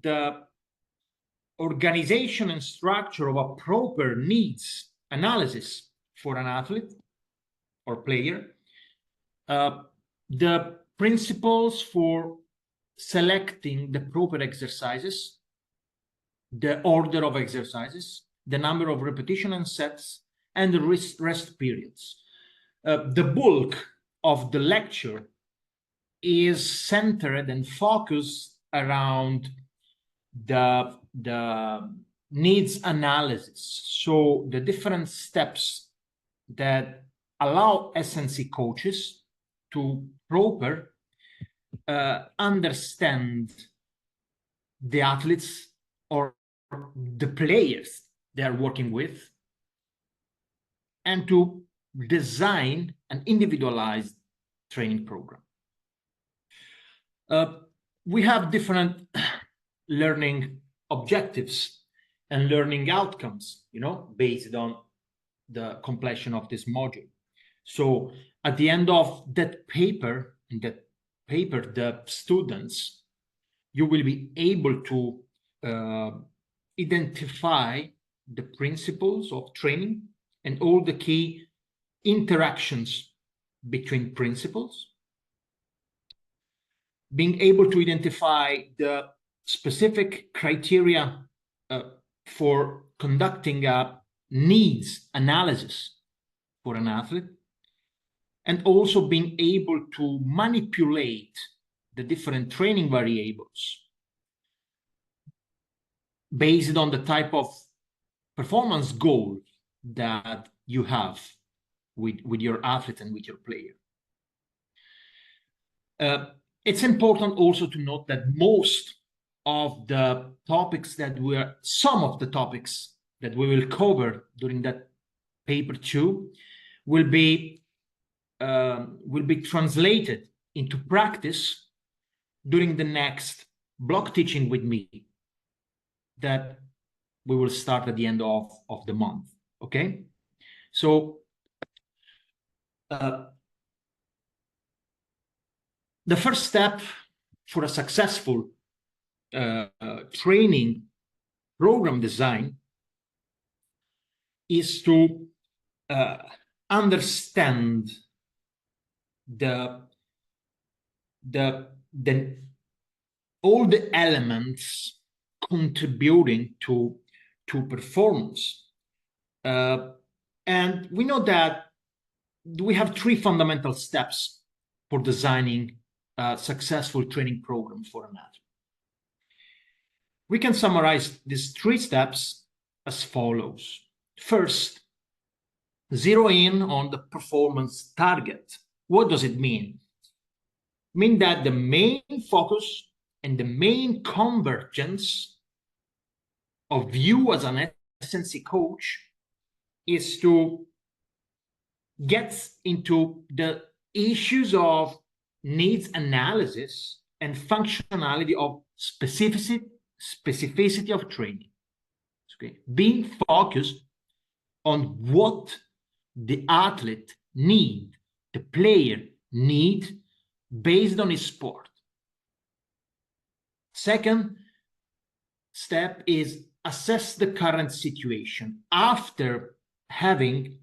the organization and structure of a proper needs analysis for an athlete or player, the principles for selecting the proper exercises, the order of exercises, the number of repetition and sets, and the rest periods. The bulk of the lecture is centered and focused around the needs analysis. So the different steps that allow SNC coaches to proper understand the athletes or the players they are working with, and to design an individualized training program. We have different learning objectives and learning outcomes, based on the completion of this module. So at the end of that paper, the students, you will be able to identify the principles of training and all the key interactions between principles, being able to identify the specific criteria for conducting a needs analysis for an athlete, and also being able to manipulate the different training variables based on the type of performance goal that you have with your athlete and with your player. It's important also to note that some of the topics that we will cover during that paper 2 will be translated into practice during the next block teaching with me that we will start at the end of the month. Okay, so the first step for a successful training program design is to understand all the elements contributing to performance. And we know that we have 3 fundamental steps for designing a successful training program for an athlete. We can summarize these 3 steps as follows. First, zero in on the performance target. What does it mean? It means that the main focus and the main convergence of you as an SNC coach is to get into the issues of needs analysis and functionality of specificity of training. Okay. Being focused on what the athlete need, the player need, based on his sport. Second step is assess the current situation. After having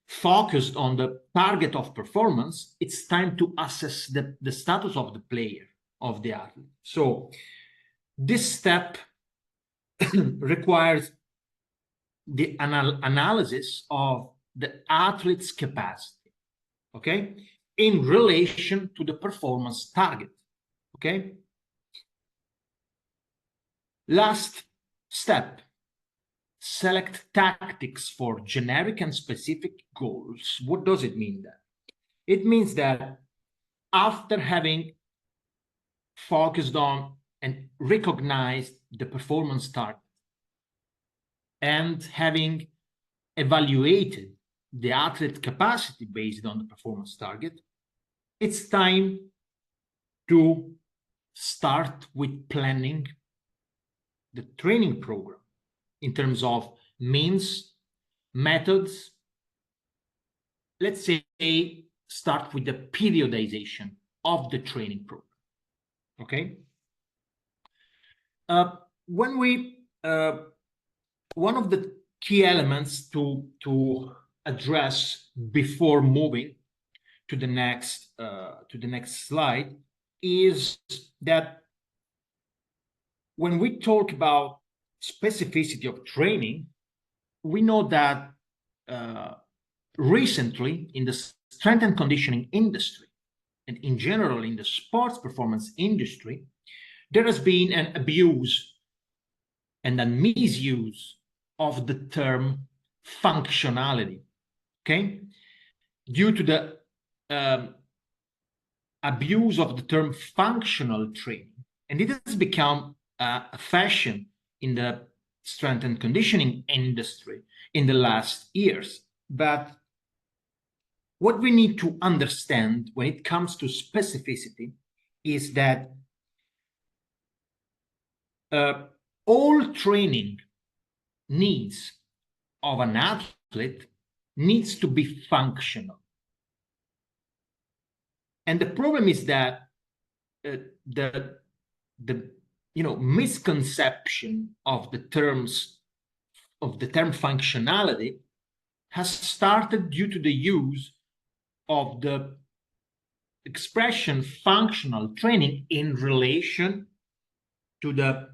focused on the target of performance, it's time to assess the status of the player, of the athlete. So this step requires the analysis of the athlete's capacity, okay, in relation to the performance target, okay? Last step, select tactics for generic and specific goals. What does it mean then? It means that after having focused on and recognized the performance target and having evaluated the athlete capacity based on the performance target, it's time to start with planning the training program in terms of means, methods. Let's say start with the periodization of the training program, okay? when we one of the key elements to address before moving to the next slide is that when we talk about specificity of training, we know that recently in the strength and conditioning industry, and in general in the sports performance industry, there has been an abuse and a misuse of the term functionality, okay? Due to the abuse of the term functional training. And it has become a fashion in the strength and conditioning industry in the last years. But what we need to understand when it comes to specificity is that all training needs of an athlete needs to be functional. And the problem is that the misconception of the term functionality has started due to the use of the expression functional training in relation to the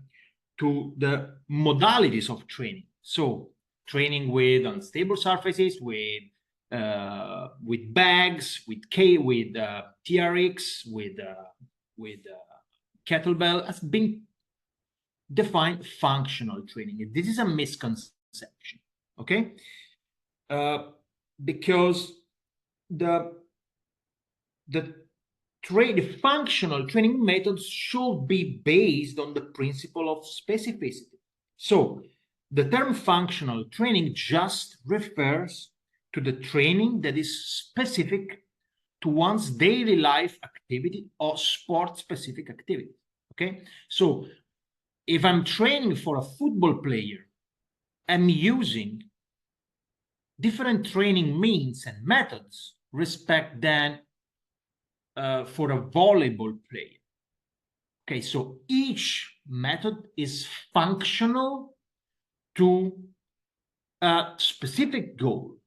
modalities of training. So training with unstable surfaces, with bags, with TRX, with kettlebell has been defined functional training. This is a misconception, okay? Because the functional training methods should be based on the principle of specificity. So the term functional training just refers to the training that is specific to one's daily life activity or sport-specific activity, okay? So if I'm training for a football player, I'm using different training means and methods than for a volleyball player. Okay, so each method is functional to a specific goal.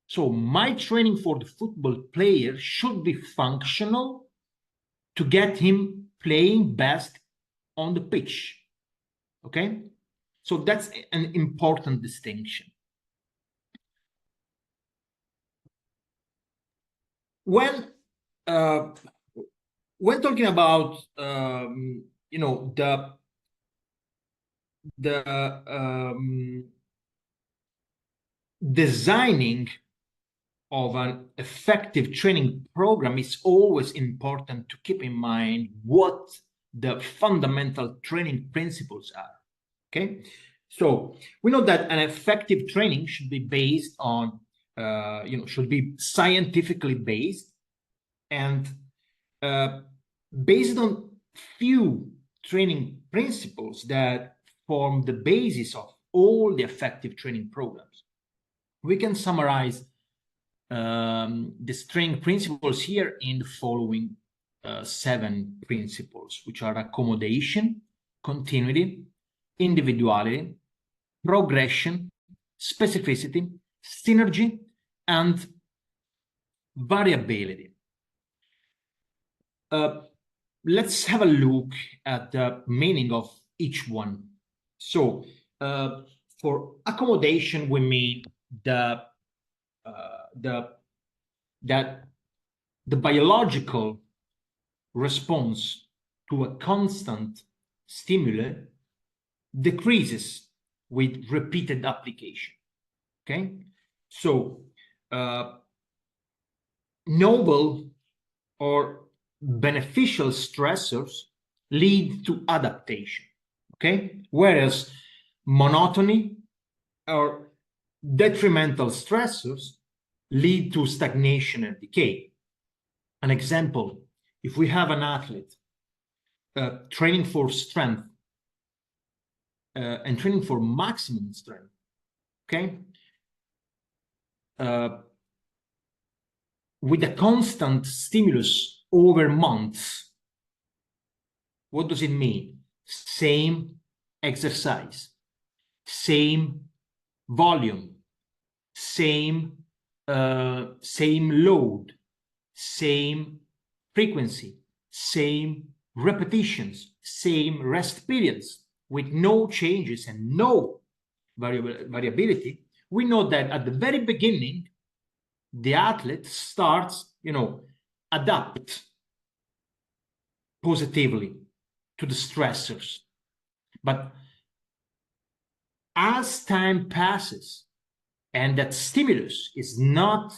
So my training for the football player should be functional to get him playing best on the pitch. Okay, so that's an important distinction. When talking about designing of an effective training program, is always important to keep in mind what the fundamental training principles are. Okay, so we know that an effective training should be based on should be scientifically based and based on few training principles that form the basis of all the effective training programs. We can summarize the training principles here in the following 7 principles, which are accommodation, continuity, individuality, progression, specificity, synergy, and variability. Let's have a look at the meaning of each one. So for accommodation, we mean the biological response to a constant stimuli decreases with repeated application. Okay, so novel or beneficial stressors lead to adaptation, okay, whereas monotony or detrimental stressors lead to stagnation and decay. An example, if we have an athlete training for strength and training for maximum strength, okay, with a constant stimulus over months, what does it mean? same exercise, same volume, same load, same frequency, same repetitions, same rest periods, with no changes and no variability, we know that at the very beginning, the athlete starts, adapt positively to the stressors. But as time passes and that stimulus is not